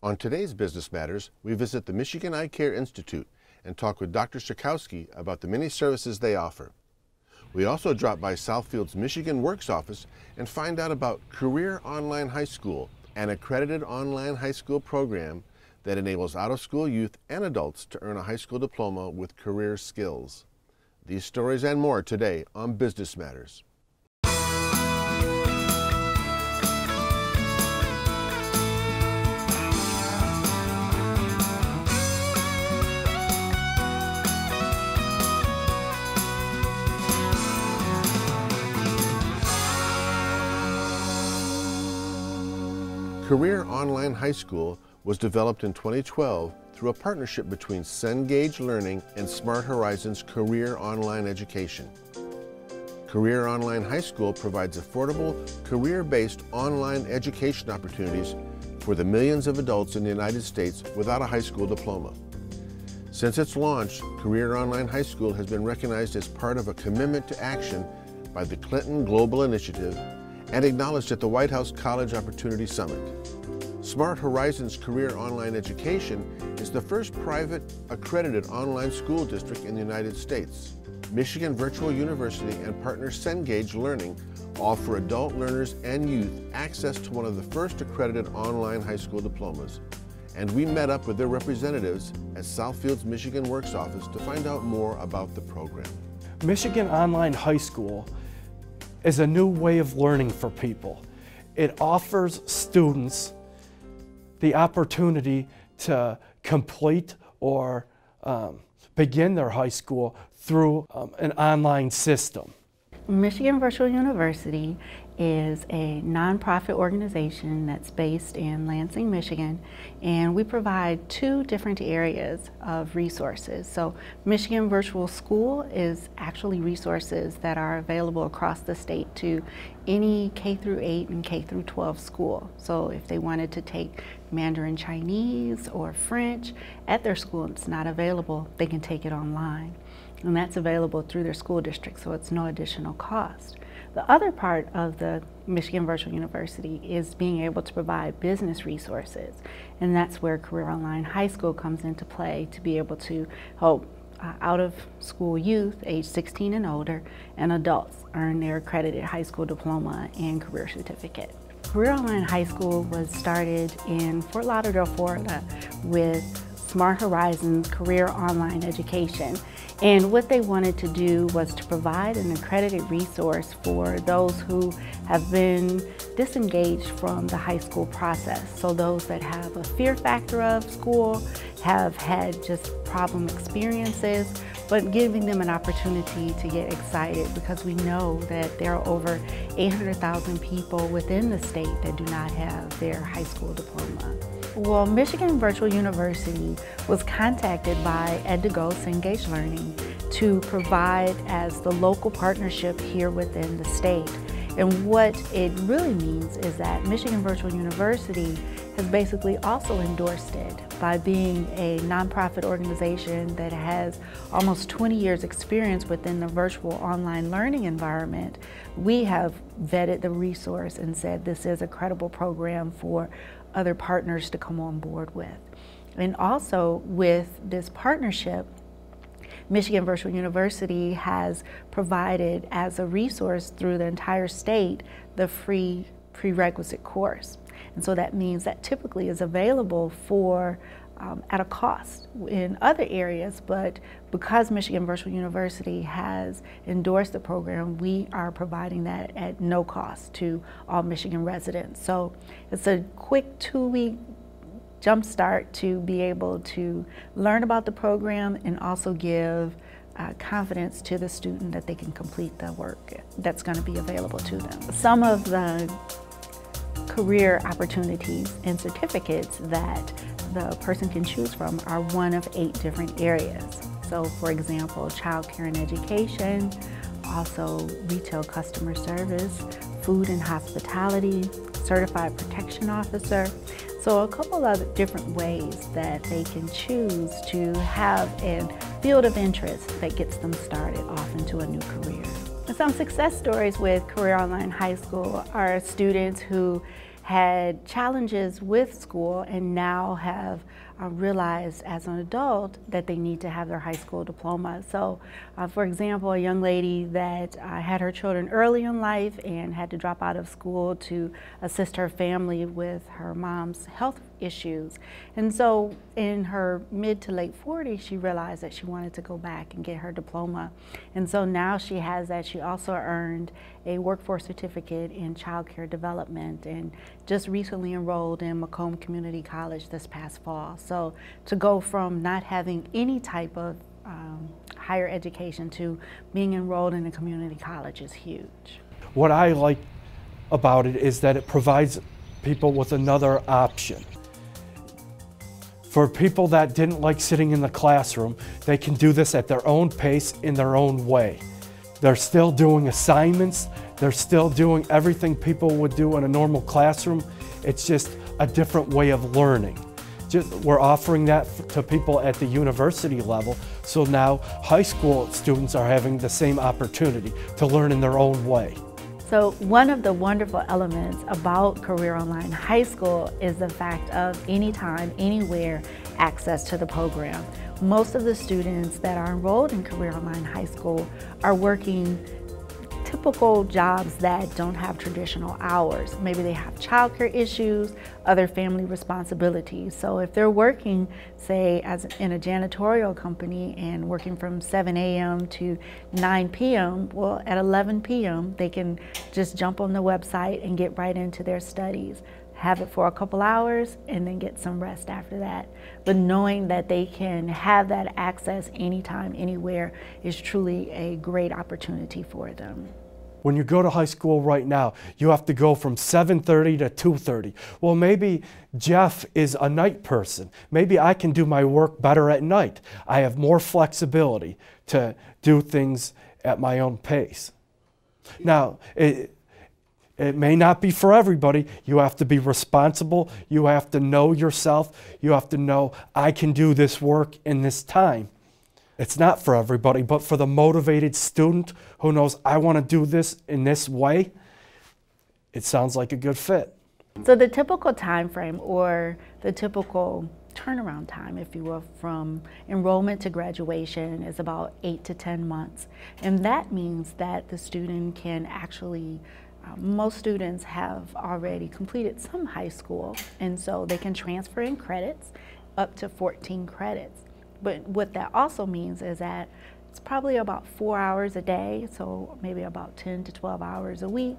On today's Business Matters, we visit the Michigan Eye Care Institute and talk with Dr. Schakowsky about the many services they offer. We also drop by Southfield's Michigan Works office and find out about Career Online High School, an accredited online high school program that enables out-of-school youth and adults to earn a high school diploma with career skills. These stories and more today on Business Matters. Career Online High School was developed in 2012 through a partnership between Cengage Learning and Smart Horizons Career Online Education. Career Online High School provides affordable, career-based online education opportunities for the millions of adults in the United States without a high school diploma. Since its launch, Career Online High School has been recognized as part of a commitment to action by the Clinton Global Initiative and acknowledged at the White House College Opportunity Summit. Smart Horizons Career Online Education is the first private accredited online school district in the United States. Michigan Virtual University and partner Cengage Learning offer adult learners and youth access to one of the first accredited online high school diplomas. And we met up with their representatives at Southfield's Michigan Works office to find out more about the program. Michigan Online High School is a new way of learning for people. It offers students the opportunity to complete or begin their high school through an online system. Michigan Virtual University is a nonprofit organization that's based in Lansing, Michigan, and we provide two different areas of resources. So Michigan Virtual School is actually resources that are available across the state to any K-8 and K-12 school. So if they wanted to take Mandarin Chinese or French at their school and it's not available, they can take it online. And that's available through their school district, so it's no additional cost. The other part of the Michigan Virtual University is being able to provide business resources, and that's where Career Online High School comes into play to be able to help out-of-school youth, age 16 and older, and adults earn their accredited high school diploma and career certificate. Career Online High School was started in Fort Lauderdale, Florida with Smart Horizons Career Online Education. And what they wanted to do was to provide an accredited resource for those who have been disengaged from the high school process. So those that have a fear factor of school, have had just problem experiences, but giving them an opportunity to get excited, because we know that there are over 800,000 people within the state that do not have their high school diploma. Well, Michigan Virtual University was contacted by Edgo Cengage Learning to provide as the local partnership here within the state. And what it really means is that Michigan Virtual University has basically also endorsed it by being a nonprofit organization that has almost 20 years experience within the virtual online learning environment. We have vetted the resource and said this is a credible program for other partners to come on board with. And also with this partnership, Michigan Virtual University has provided as a resource through the entire state the free prerequisite course. And so that means that typically is available for at a cost in other areas, but because Michigan Virtual University has endorsed the program, we are providing that at no cost to all Michigan residents. So it's a quick 2-week jump start to be able to learn about the program and also give confidence to the student that they can complete the work that's going to be available to them. Some of the career opportunities and certificates that the person can choose from are one of 8 different areas. So for example, child care and education, also retail customer service, food and hospitality, certified protection officer. So a couple of different ways that they can choose to have a field of interest that gets them started off into a new career. Some success stories with Career Online High School are students who had challenges with school and now have realized as an adult that they need to have their high school diploma. So, for example, a young lady that had her children early in life and had to drop out of school to assist her family with her mom's health issues. And so in her mid to late 40s, she realized that she wanted to go back and get her diploma. And so now she has that. She also earned a workforce certificate in child care development and just recently enrolled in Macomb Community College this past fall. So to go from not having any type of higher education to being enrolled in a community college is huge. What I like about it is that it provides people with another option. For people that didn't like sitting in the classroom, they can do this at their own pace, in their own way. They're still doing assignments, they're still doing everything people would do in a normal classroom. It's just a different way of learning. We're offering that to people at the university level, so now high school students are having the same opportunity to learn in their own way. So one of the wonderful elements about Career Online High School is the fact of anytime, anywhere access to the program. Most of the students that are enrolled in Career Online High School are working typical jobs that don't have traditional hours. Maybe they have childcare issues, other family responsibilities. So if they're working, say, in a janitorial company and working from 7 a.m. to 9 p.m., well, at 11 p.m., they can just jump on the website and get right into their studies, have it for a couple hours, and then get some rest after that. But knowing that they can have that access anytime, anywhere is truly a great opportunity for them. When you go to high school right now, you have to go from 7:30 to 2:30. Well, maybe Jeff is a night person. Maybe I can do my work better at night. I have more flexibility to do things at my own pace. Now, it may not be for everybody. You have to be responsible. You have to know yourself. You have to know, I can do this work in this time. It's not for everybody, but for the motivated student who knows, I want to do this in this way, it sounds like a good fit. So the typical time frame, or the typical turnaround time, if you will, from enrollment to graduation is about 8 to 10 months. And that means that the student can actually, most students have already completed some high school, and so they can transfer in credits, up to 14 credits. But what that also means is that it's probably about 4 hours a day, so maybe about 10 to 12 hours a week,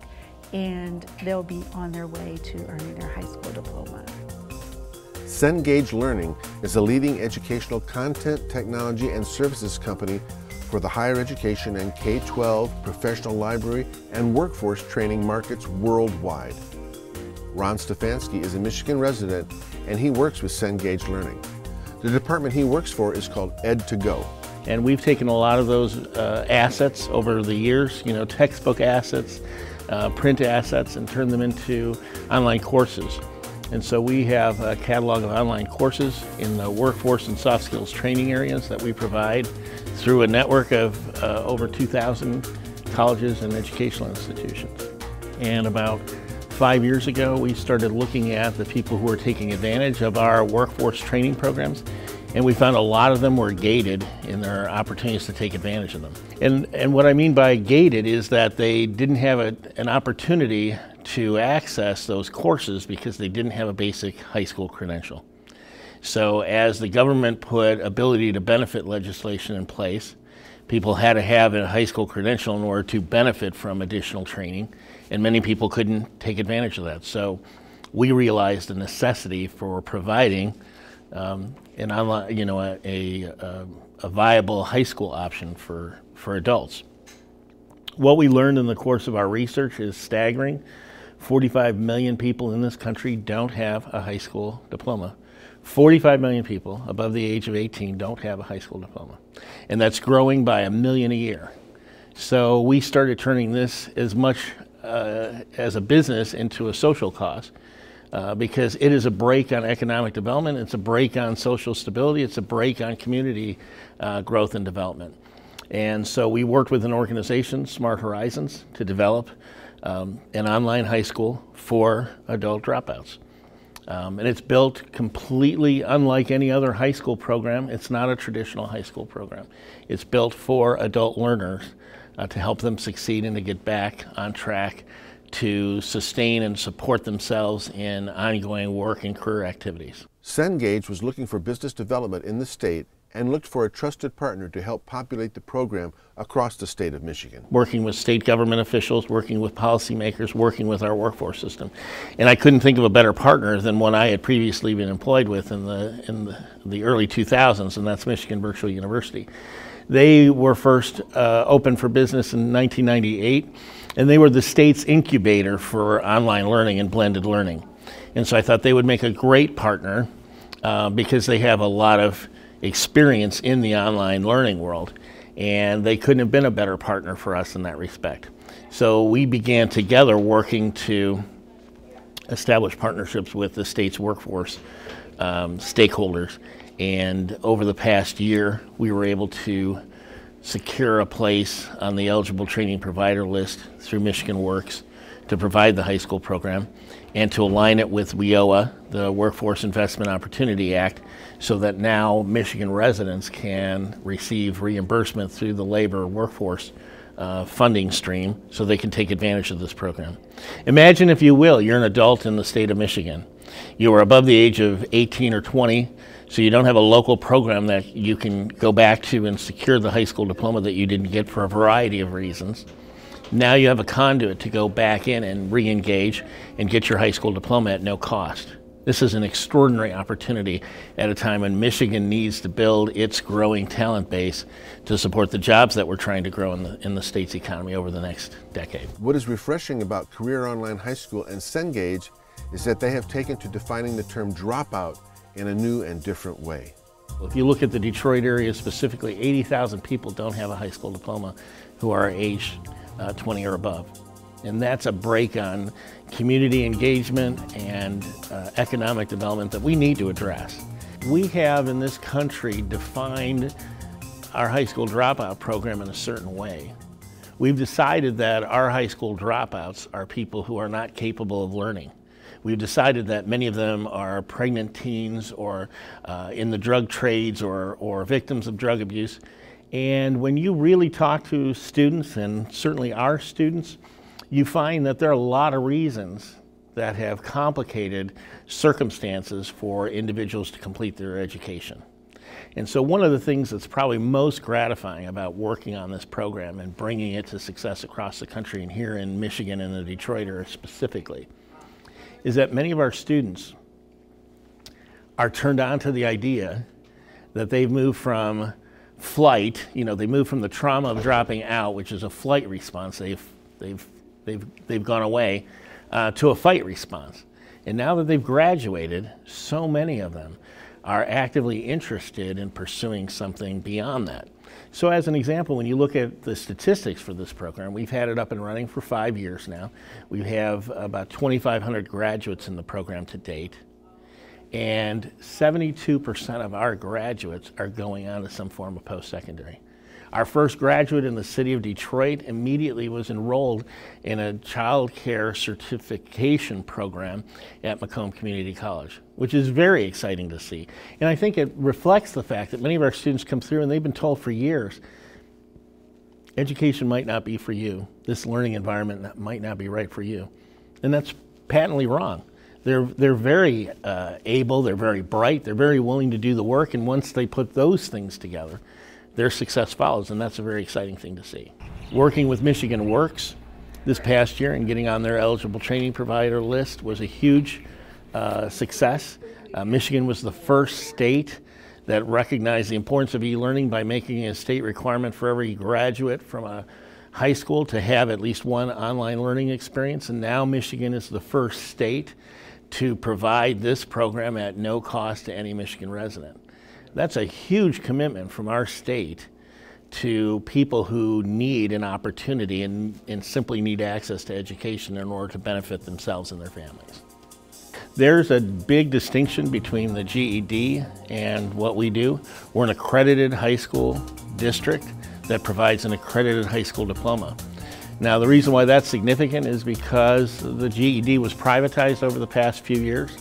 and they'll be on their way to earning their high school diploma. Cengage Learning is a leading educational content, technology, and services company for the higher education and K-12 professional library and workforce training markets worldwide. Ron Stefanski is a Michigan resident, and he works with Cengage Learning. The department he works for is called Ed2Go. And we've taken a lot of those assets over the years, textbook assets, print assets, and turned them into online courses. And so we have a catalog of online courses in the workforce and soft skills training areas that we provide through a network of over 2,000 colleges and educational institutions. And about 5 years ago, we started looking at the people who were taking advantage of our workforce training programs, and we found a lot of them were gated in their opportunities to take advantage of them. And what I mean by gated is that they didn't have an opportunity to access those courses because they didn't have a basic high school credential. So as the government put ability to benefit legislation in place, people had to have a high school credential in order to benefit from additional training, and many people couldn't take advantage of that. So we realized the necessity for providing an online, a viable high school option for adults. What we learned in the course of our research is staggering. 45 million people in this country don't have a high school diploma. 45 million people above the age of 18 don't have a high school diploma. And that's growing by 1 million a year. So we started turning this as much as a business into a social cause because it is a brake on economic development, it's a brake on social stability, it's a brake on community growth and development. And so we worked with an organization, Smart Horizons, to develop an online high school for adult dropouts. And it's built completely unlike any other high school program. It's not a traditional high school program. It's built for adult learners to help them succeed and to get back on track to sustain and support themselves in ongoing work and career activities. Cengage was looking for business development in the state and looked for a trusted partner to help populate the program across the state of Michigan. Working with state government officials, working with policymakers, working with our workforce system. And I couldn't think of a better partner than one I had previously been employed with in the early 2000s, and that's Michigan Virtual University. They were first open for business in 1998, and they were the state's incubator for online learning and blended learning. And so I thought they would make a great partner because they have a lot of experience in the online learning world, and they couldn't have been a better partner for us in that respect. So we began together working to establish partnerships with the state's workforce stakeholders, and over the past year we were able to secure a place on the eligible training provider list through Michigan Works to provide the high school program, and to align it with WIOA, the Workforce Investment Opportunity Act, so that now Michigan residents can receive reimbursement through the labor workforce funding stream so they can take advantage of this program. Imagine, if you will, you're an adult in the state of Michigan. You are above the age of 18 or 20, so you don't have a local program that you can go back to and secure the high school diploma that you didn't get for a variety of reasons. Now you have a conduit to go back in and re-engage and get your high school diploma at no cost. This is an extraordinary opportunity at a time when Michigan needs to build its growing talent base to support the jobs that we're trying to grow in the state's economy over the next decade. What is refreshing about Career Online High School and Cengage is that they have taken to defining the term dropout in a new and different way. If you look at the Detroit area specifically, 80,000 people don't have a high school diploma who are age 20 or above. And that's a break on community engagement and economic development that we need to address. We have in this country defined our high school dropout program in a certain way. We've decided that our high school dropouts are people who are not capable of learning. We've decided that many of them are pregnant teens or in the drug trades or victims of drug abuse. And when you really talk to students, and certainly our students, you find that there are a lot of reasons that have complicated circumstances for individuals to complete their education. And so one of the things that's probably most gratifying about working on this program and bringing it to success across the country, and here in Michigan and the Detroit area specifically, is that many of our students are turned on to the idea that they've moved from flight, they move from the trauma of dropping out, which is a flight response, they've gone away, to a fight response. And now that they've graduated, so many of them are actively interested in pursuing something beyond that. So as an example, when you look at the statistics for this program, we've had it up and running for 5 years now. We have about 2,500 graduates in the program to date. And 72% of our graduates are going on to some form of post-secondary. Our first graduate in the city of Detroit immediately was enrolled in a child care certification program at Macomb Community College, which is very exciting to see. And I think it reflects the fact that many of our students come through and they've been told for years, education might not be for you. This learning environment might not be right for you. And that's patently wrong. They're very able, they're very bright, they're very willing to do the work, and once they put those things together, their success follows, and that's a very exciting thing to see. Working with Michigan Works this past year and getting on their eligible training provider list was a huge success. Michigan was the first state that recognized the importance of e-learning by making it a state requirement for every graduate from a high school to have at least one online learning experience, and now Michigan is the first state to provide this program at no cost to any Michigan resident. That's a huge commitment from our state to people who need an opportunity and simply need access to education in order to benefit themselves and their families. There's a big distinction between the GED and what we do. We're an accredited high school district that provides an accredited high school diploma. Now, the reason why that's significant is because the GED was privatized over the past few years.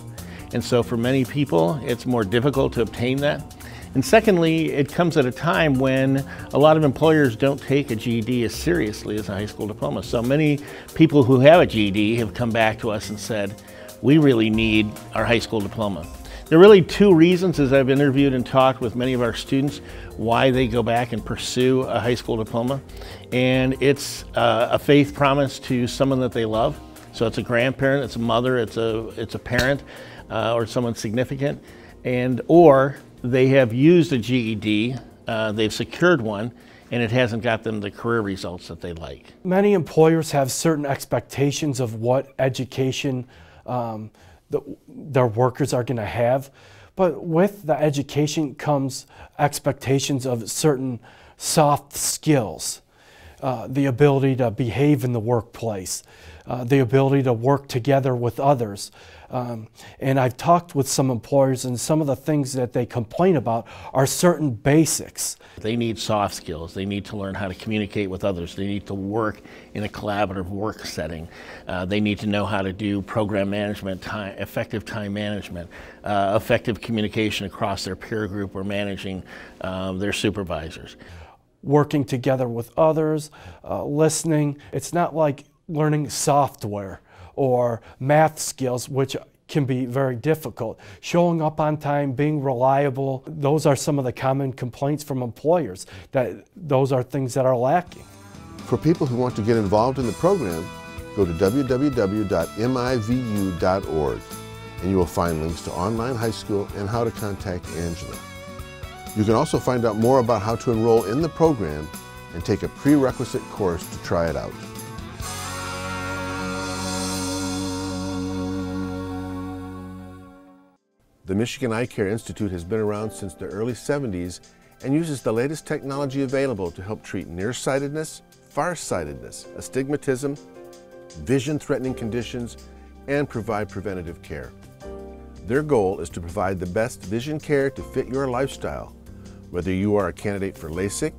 And so for many people, it's more difficult to obtain that. And secondly, it comes at a time when a lot of employers don't take a GED as seriously as a high school diploma. So many people who have a GED have come back to us and said, we really need our high school diploma. There are really two reasons, as I've interviewed and talked with many of our students, why they go back and pursue a high school diploma. And it's a faith promise to someone that they love. So it's a grandparent, it's a mother, it's a parent, or someone significant. Or they have used a GED, they've secured one, and it hasn't got them the career results that they like. Many employers have certain expectations of what education their workers are going to have, but with the education comes expectations of certain soft skills, the ability to behave in the workplace, the ability to work together with others. And I've talked with some employers, and some of the things that they complain about are certain basics. They need soft skills. They need to learn how to communicate with others. They need to work in a collaborative work setting. They need to know how to do program management, effective time management, effective communication across their peer group or managing their supervisors. Working together with others, listening. It's not like learning software or math skills, which can be very difficult. Showing up on time, being reliable, those are some of the common complaints from employers, that those are things that are lacking. For people who want to get involved in the program, go to www.mivu.org and you will find links to online high school and how to contact Angela. You can also find out more about how to enroll in the program and take a prerequisite course to try it out. The Michigan Eye Care Institute has been around since the early 70s and uses the latest technology available to help treat nearsightedness, farsightedness, astigmatism, vision-threatening conditions, and provide preventative care. Their goal is to provide the best vision care to fit your lifestyle, whether you are a candidate for LASIK,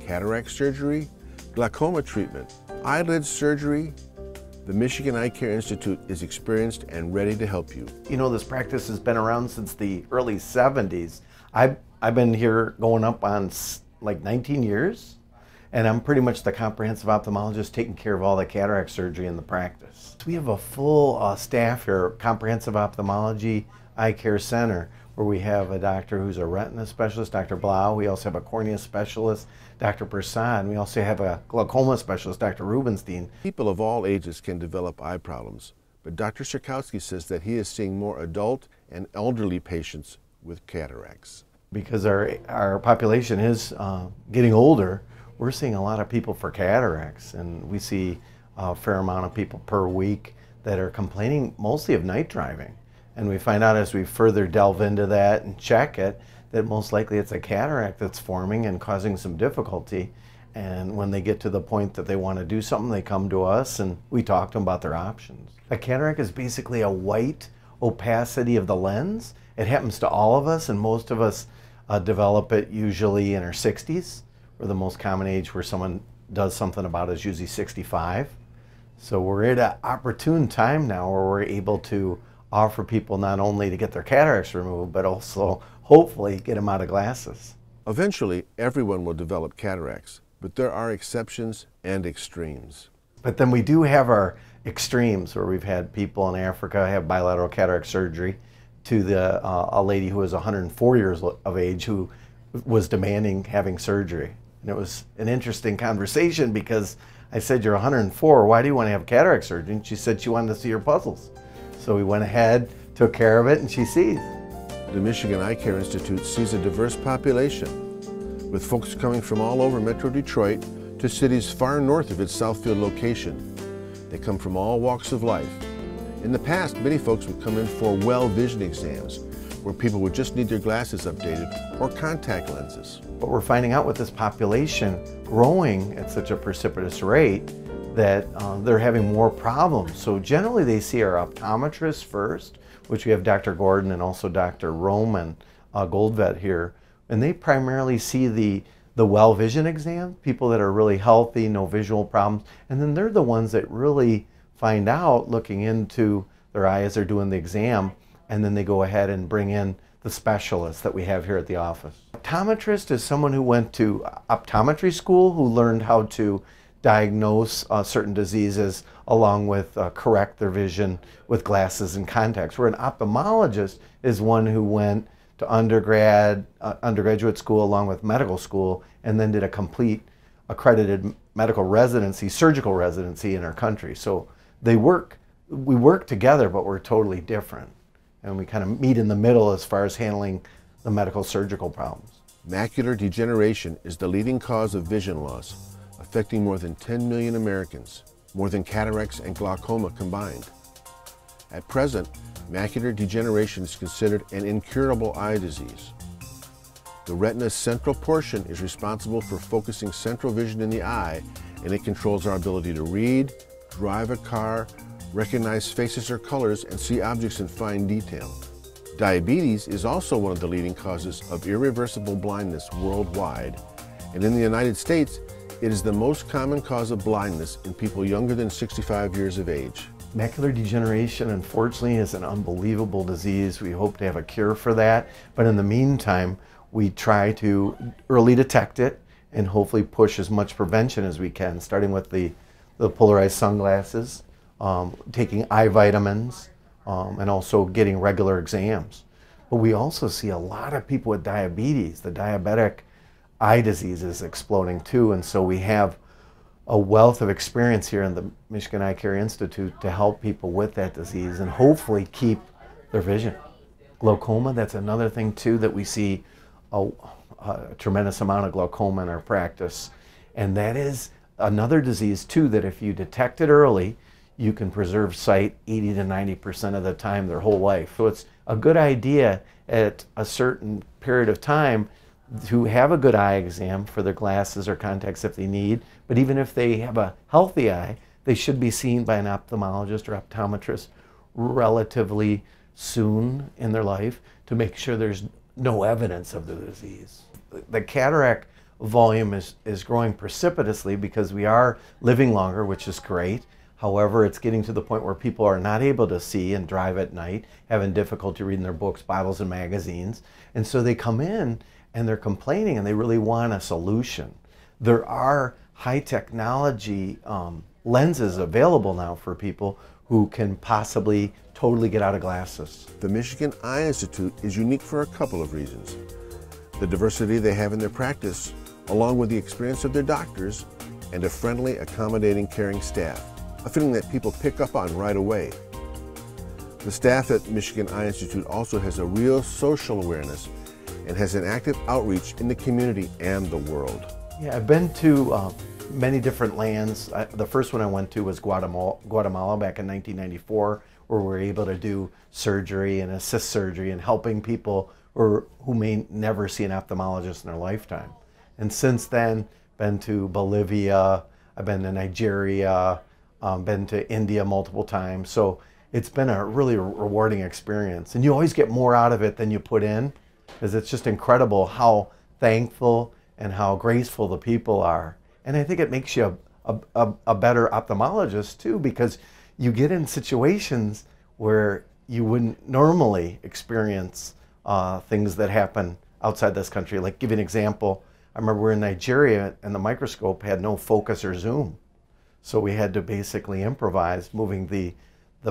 cataract surgery, glaucoma treatment, eyelid surgery. The Michigan Eye Care Institute is experienced and ready to help you. You know, this practice has been around since the early 70s. I've been here going up on like 19 years, and I'm pretty much the comprehensive ophthalmologist taking care of all the cataract surgery in the practice. We have a full staff here, Comprehensive Ophthalmology Eye Care Center, where we have a doctor who's a retina specialist, Dr. Blau. We also have a cornea specialist, Dr. Prasad. We also have a glaucoma specialist, Dr. Rubenstein. People of all ages can develop eye problems, but Dr. Sierkowski says that he is seeing more adult and elderly patients with cataracts. Because our population is getting older, we're seeing a lot of people for cataracts, and we see a fair amount of people per week that are complaining mostly of night driving. And we find out as we further delve into that and check it, that most likely it's a cataract that's forming and causing some difficulty. And when they get to the point that they want to do something, they come to us and we talk to them about their options. A cataract is basically a white opacity of the lens. It happens to all of us, and most of us develop it usually in our 60s, or the most common age where someone does something about it is usually 65. So we're at an opportune time now where we're able to offer people not only to get their cataracts removed, but also hopefully get them out of glasses. Eventually, everyone will develop cataracts, but there are exceptions and extremes. But then we do have our extremes, where we've had people in Africa have bilateral cataract surgery, to a lady who was 104 years of age who was demanding having surgery. And it was an interesting conversation because I said, "You're 104, why do you want to have cataract surgery?" And she said she wanted to see her puzzles. So we went ahead, took care of it, and she sees. The Michigan Eye Care Institute sees a diverse population, with folks coming from all over Metro Detroit to cities far north of its Southfield location. They come from all walks of life. In the past, many folks would come in for well vision exams, where people would just need their glasses updated or contact lenses. But we're finding out with this population growing at such a precipitous rate that they're having more problems. So generally they see our optometrist first, which we have Dr. Gordon and also Dr. Roman Goldvet here, and they primarily see the well vision exam, people that are really healthy, no visual problems, and then they're the ones that really find out looking into their eye as they're doing the exam, and then they go ahead and bring in the specialists that we have here at the office. Optometrist is someone who went to optometry school, who learned how to diagnose certain diseases along with correct their vision with glasses and contacts. Where an ophthalmologist is one who went to undergraduate school along with medical school, and then did a complete accredited medical residency, surgical residency in our country. So we work together, but we're totally different. And we kind of meet in the middle as far as handling the medical surgical problems. Macular degeneration is the leading cause of vision loss, affecting more than 10 million Americans, more than cataracts and glaucoma combined. At present, macular degeneration is considered an incurable eye disease. The retina's central portion is responsible for focusing central vision in the eye, and it controls our ability to read, drive a car, recognize faces or colors, and see objects in fine detail. Diabetes is also one of the leading causes of irreversible blindness worldwide, and in the United States, it is the most common cause of blindness in people younger than 65 years of age. Macular degeneration, unfortunately, is an unbelievable disease. We hope to have a cure for that, but in the meantime, we try to early detect it and hopefully push as much prevention as we can, starting with the polarized sunglasses, taking eye vitamins, and also getting regular exams. But we also see a lot of people with diabetes. The diabetic eye disease is exploding too, and so we have a wealth of experience here in the Michigan Eye Care Institute to help people with that disease and hopefully keep their vision. Glaucoma, that's another thing too, that we see a tremendous amount of glaucoma in our practice. And that is another disease too, that if you detect it early, you can preserve sight 80 to 90% of the time, their whole life. So it's a good idea at a certain period of time to have a good eye exam for their glasses or contacts if they need. But even if they have a healthy eye, they should be seen by an ophthalmologist or optometrist relatively soon in their life to make sure there's no evidence of the disease. The cataract volume is growing precipitously because we are living longer, which is great. However, it's getting to the point where people are not able to see and drive at night, having difficulty reading their books, Bibles, and magazines. And so they come in and they're complaining and they really want a solution. There are high technology lenses available now for people who can possibly totally get out of glasses. The Michigan Eye Institute is unique for a couple of reasons. The diversity they have in their practice, along with the experience of their doctors, and a friendly, accommodating, caring staff, a feeling that people pick up on right away. The staff at Michigan Eye Institute also has a real social awareness and has an active outreach in the community and the world. Yeah, I've been to many different lands. The first one I went to was Guatemala back in 1994, where we were able to do surgery and assist surgery and helping people who may never see an ophthalmologist in their lifetime. And since then, been to Bolivia, I've been to Nigeria, been to India multiple times. So it's been a really rewarding experience. And you always get more out of it than you put in, because it's just incredible how thankful and how graceful the people are. And I think it makes you a better ophthalmologist too, because you get in situations where you wouldn't normally experience things that happen outside this country. Like, give you an example, I remember we're in Nigeria and the microscope had no focus or zoom. So we had to basically improvise, moving the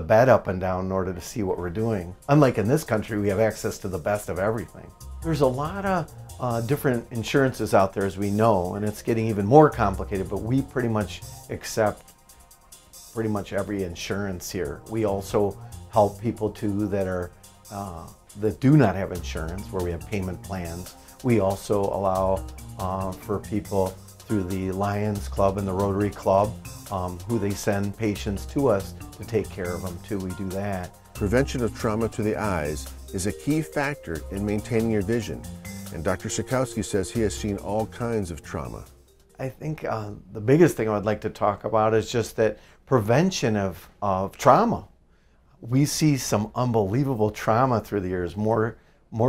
bed up and down in order to see what we're doing. Unlike in this country, we have access to the best of everything. There's a lot of different insurances out there, as we know, and it's getting even more complicated, but we pretty much accept pretty much every insurance here. We also help people too that do not have insurance, where we have payment plans. We also allow for people through the Lions Club and the Rotary Club, who they send patients to us to take care of them too. We do that. Prevention of trauma to the eyes is a key factor in maintaining your vision, and Dr. Sikowski says he has seen all kinds of trauma. I think the biggest thing I would like to talk about is just that prevention of trauma. We see some unbelievable trauma through the years, more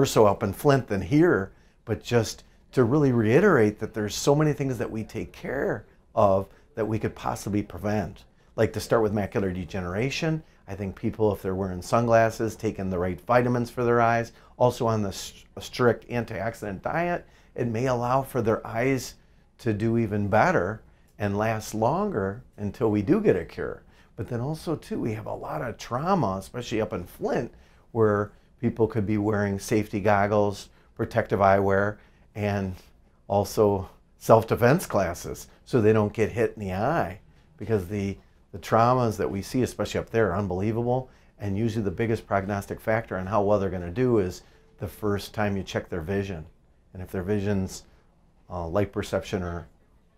so up in Flint than here, but just to really reiterate that there's so many things that we take care of that we could possibly prevent. Like to start with macular degeneration. I think people, if they're wearing sunglasses, taking the right vitamins for their eyes, also on the strict antioxidant diet, it may allow for their eyes to do even better and last longer until we do get a cure. But then also too, we have a lot of trauma, especially up in Flint, where people could be wearing safety goggles, protective eyewear, and also self-defense glasses so they don't get hit in the eye, because the traumas that we see, especially up there, are unbelievable. And usually the biggest prognostic factor on how well they're going to do is the first time you check their vision. And if their vision's light perception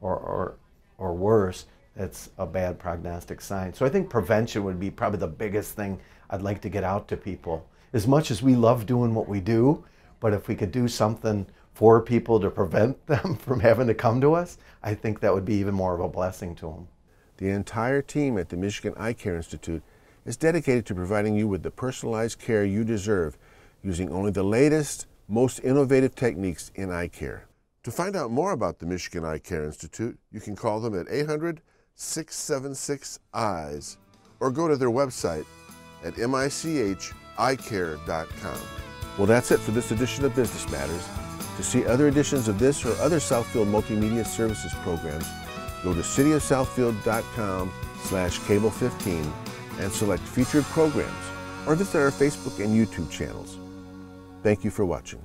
or worse, it's a bad prognostic sign. So I think prevention would be probably the biggest thing I'd like to get out to people. As much as we love doing what we do, but if we could do something for people to prevent them from having to come to us, I think that would be even more of a blessing to them. The entire team at the Michigan Eye Care Institute is dedicated to providing you with the personalized care you deserve, using only the latest, most innovative techniques in eye care. To find out more about the Michigan Eye Care Institute, you can call them at 800-676-EYES or go to their website at micheyecare.com. Well, that's it for this edition of Business Matters. To see other editions of this or other Southfield Multimedia Services programs, go to cityofsouthfield.com/cable15 and select featured programs, or visit our Facebook and YouTube channels. Thank you for watching.